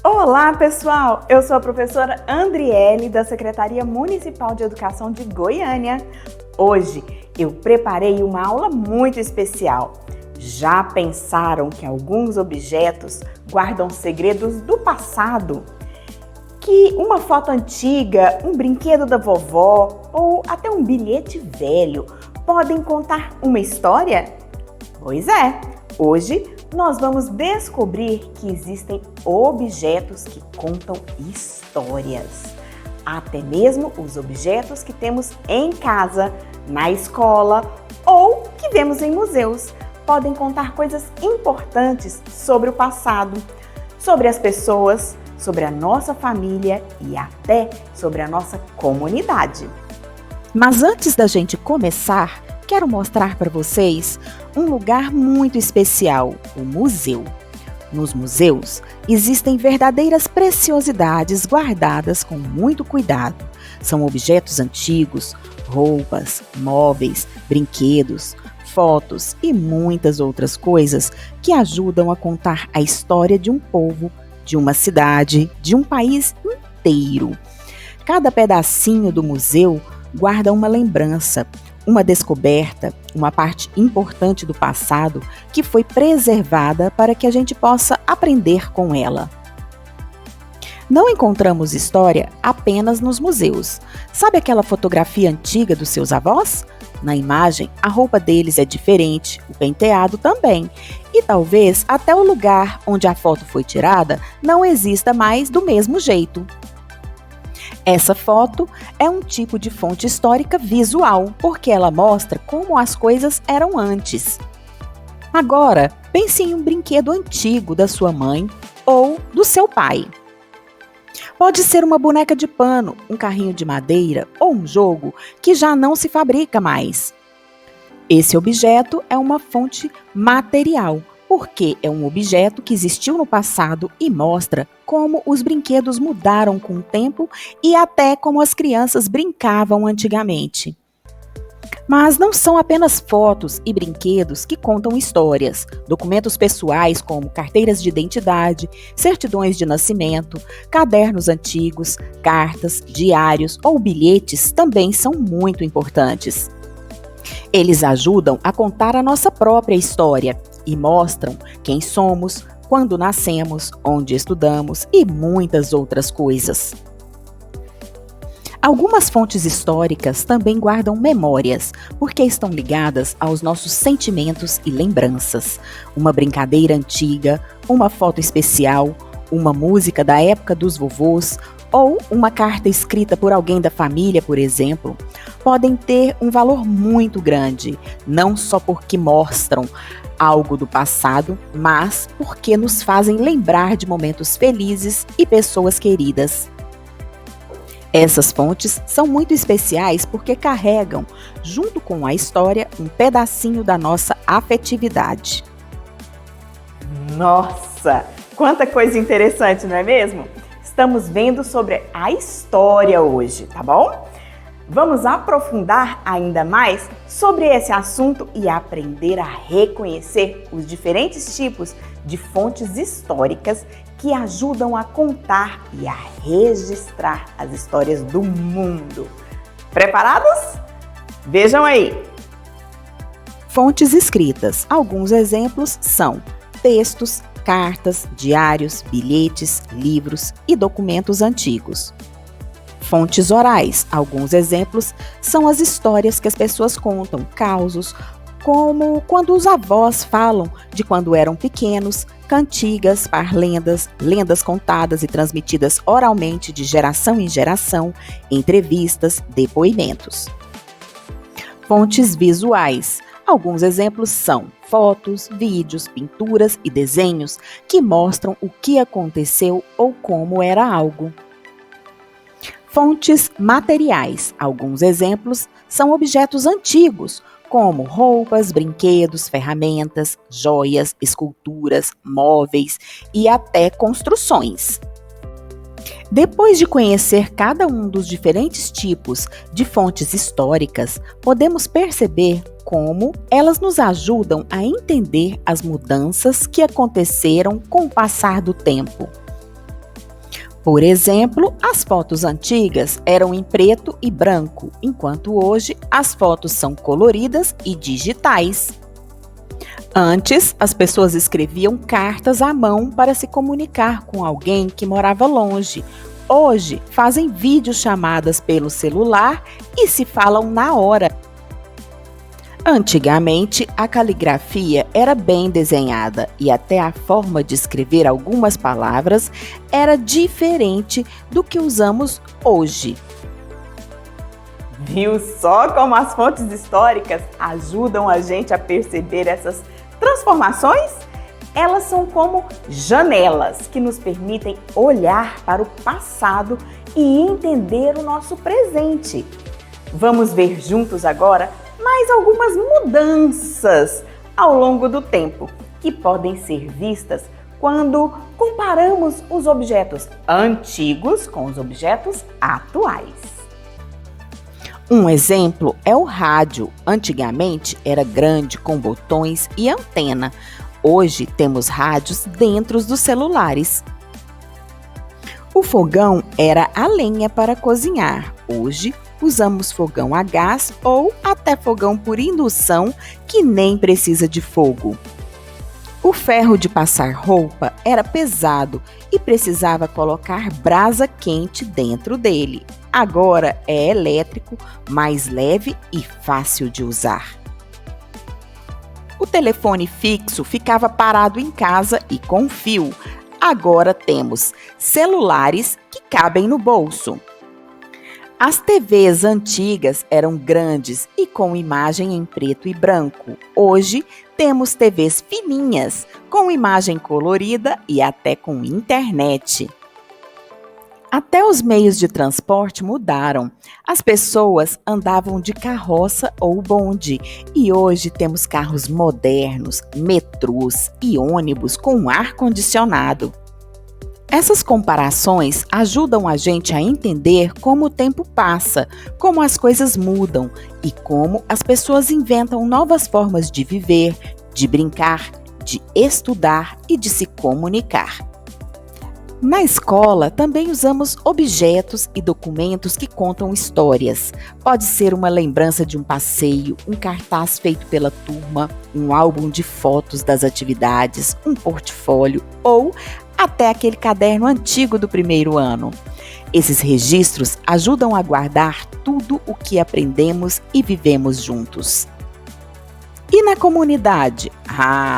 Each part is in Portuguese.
Olá, pessoal! Eu sou a professora Andriele, da Secretaria Municipal de Educação de Goiânia. Hoje eu preparei uma aula muito especial. Já pensaram que alguns objetos guardam segredos do passado? Que uma foto antiga, um brinquedo da vovó ou até um bilhete velho podem contar uma história? Pois é, hoje nós vamos descobrir que existem objetos que contam histórias. Até mesmo os objetos que temos em casa, na escola ou que vemos em museus podem contar coisas importantes sobre o passado, sobre as pessoas, sobre a nossa família e até sobre a nossa comunidade. Mas antes da gente começar, quero mostrar para vocês um lugar muito especial, o museu. Nos museus existem verdadeiras preciosidades guardadas com muito cuidado. São objetos antigos, roupas, móveis, brinquedos, fotos e muitas outras coisas que ajudam a contar a história de um povo, de uma cidade, de um país inteiro. Cada pedacinho do museu guarda uma lembrança, uma descoberta, uma parte importante do passado que foi preservada para que a gente possa aprender com ela. Não encontramos história apenas nos museus. Sabe aquela fotografia antiga dos seus avós? Na imagem, a roupa deles é diferente, o penteado também. E talvez até o lugar onde a foto foi tirada não exista mais do mesmo jeito. Essa foto é um tipo de fonte histórica visual, porque ela mostra como as coisas eram antes. Agora, pense em um brinquedo antigo da sua mãe ou do seu pai. Pode ser uma boneca de pano, um carrinho de madeira ou um jogo que já não se fabrica mais. Esse objeto é uma fonte material, porque é um objeto que existiu no passado e mostra como os brinquedos mudaram com o tempo e até como as crianças brincavam antigamente. Mas não são apenas fotos e brinquedos que contam histórias. Documentos pessoais como carteiras de identidade, certidões de nascimento, cadernos antigos, cartas, diários ou bilhetes também são muito importantes. Eles ajudam a contar a nossa própria história e mostram quem somos, quando nascemos, onde estudamos e muitas outras coisas. Algumas fontes históricas também guardam memórias, porque estão ligadas aos nossos sentimentos e lembranças. Uma brincadeira antiga, uma foto especial, uma música da época dos vovôs ou uma carta escrita por alguém da família, por exemplo, podem ter um valor muito grande, não só porque mostram algo do passado, mas porque nos fazem lembrar de momentos felizes e pessoas queridas. Essas fontes são muito especiais porque carregam, junto com a história, um pedacinho da nossa afetividade. Nossa, quanta coisa interessante, não é mesmo? Estamos vendo sobre a história hoje, tá bom? Vamos aprofundar ainda mais sobre esse assunto e aprender a reconhecer os diferentes tipos de fontes históricas que ajudam a contar e a registrar as histórias do mundo. Preparados? Vejam aí! Fontes escritas. Alguns exemplos são textos, cartas, diários, bilhetes, livros e documentos antigos. Fontes orais. Alguns exemplos são as histórias que as pessoas contam, causos, como quando os avós falam de quando eram pequenos, cantigas, parlendas, lendas contadas e transmitidas oralmente de geração em geração, entrevistas, depoimentos. Fontes visuais. Alguns exemplos são fotos, vídeos, pinturas e desenhos que mostram o que aconteceu ou como era algo. Fontes materiais. Alguns exemplos são objetos antigos, como roupas, brinquedos, ferramentas, joias, esculturas, móveis e até construções. Depois de conhecer cada um dos diferentes tipos de fontes históricas, podemos perceber como elas nos ajudam a entender as mudanças que aconteceram com o passar do tempo. Por exemplo, as fotos antigas eram em preto e branco, enquanto hoje as fotos são coloridas e digitais. Antes, as pessoas escreviam cartas à mão para se comunicar com alguém que morava longe. Hoje, fazem videochamadas pelo celular e se falam na hora. Antigamente, a caligrafia era bem desenhada e até a forma de escrever algumas palavras era diferente do que usamos hoje. Viu só como as fontes históricas ajudam a gente a perceber essas transformações? Elas são como janelas que nos permitem olhar para o passado e entender o nosso presente. Vamos ver juntos agora mais algumas mudanças ao longo do tempo que podem ser vistas quando comparamos os objetos antigos com os objetos atuais. Um exemplo é o rádio. Antigamente era grande com botões e antena. Hoje temos rádios dentro dos celulares. O fogão era a lenha para cozinhar. Hoje usamos fogão a gás ou até fogão por indução que nem precisa de fogo. O ferro de passar roupa era pesado e precisava colocar brasa quente dentro dele. Agora é elétrico, mais leve e fácil de usar. O telefone fixo ficava parado em casa e com fio. Agora temos celulares que cabem no bolso. As TVs antigas eram grandes e com imagem em preto e branco. Hoje temos TVs fininhas, com imagem colorida e até com internet. Até os meios de transporte mudaram. As pessoas andavam de carroça ou bonde e hoje temos carros modernos, metrôs e ônibus com ar-condicionado. Essas comparações ajudam a gente a entender como o tempo passa, como as coisas mudam e como as pessoas inventam novas formas de viver, de brincar, de estudar e de se comunicar. Na escola, também usamos objetos e documentos que contam histórias. Pode ser uma lembrança de um passeio, um cartaz feito pela turma, um álbum de fotos das atividades, um portfólio ou até aquele caderno antigo do primeiro ano. Esses registros ajudam a guardar tudo o que aprendemos e vivemos juntos. E na comunidade?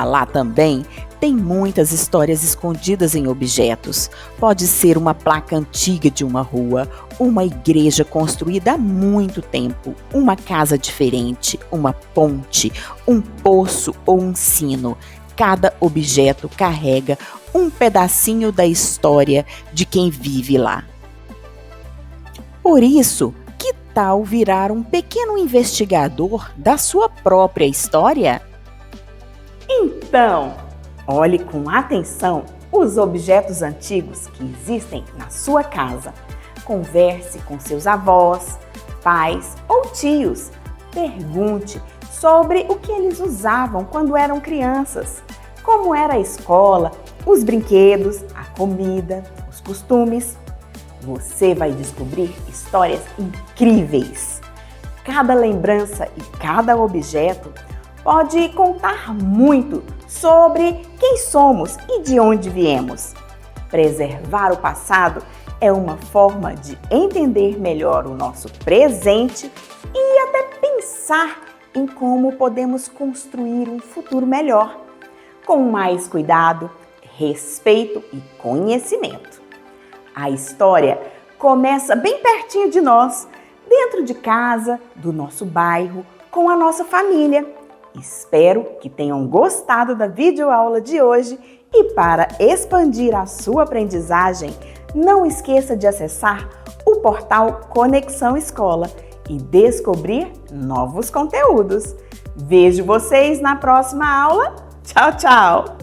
Lá também tem muitas histórias escondidas em objetos. Pode ser uma placa antiga de uma rua, uma igreja construída há muito tempo, uma casa diferente, uma ponte, um poço ou um sino. Cada objeto carrega um pedacinho da história de quem vive lá. Por isso, que tal virar um pequeno investigador da sua própria história? Então, olhe com atenção os objetos antigos que existem na sua casa. Converse com seus avós, pais ou tios. Pergunte sobre o que eles usavam quando eram crianças, como era a escola, os brinquedos, a comida, os costumes. Você vai descobrir histórias incríveis. Cada lembrança e cada objeto pode contar muito sobre quem somos e de onde viemos. Preservar o passado é uma forma de entender melhor o nosso presente e até pensar em como podemos construir um futuro melhor, com mais cuidado, respeito e conhecimento. A história começa bem pertinho de nós, dentro de casa, do nosso bairro, com a nossa família. Espero que tenham gostado da videoaula de hoje e para expandir a sua aprendizagem, não esqueça de acessar o portal Conexão Escola e descobrir novos conteúdos. Vejo vocês na próxima aula. Tchau, tchau!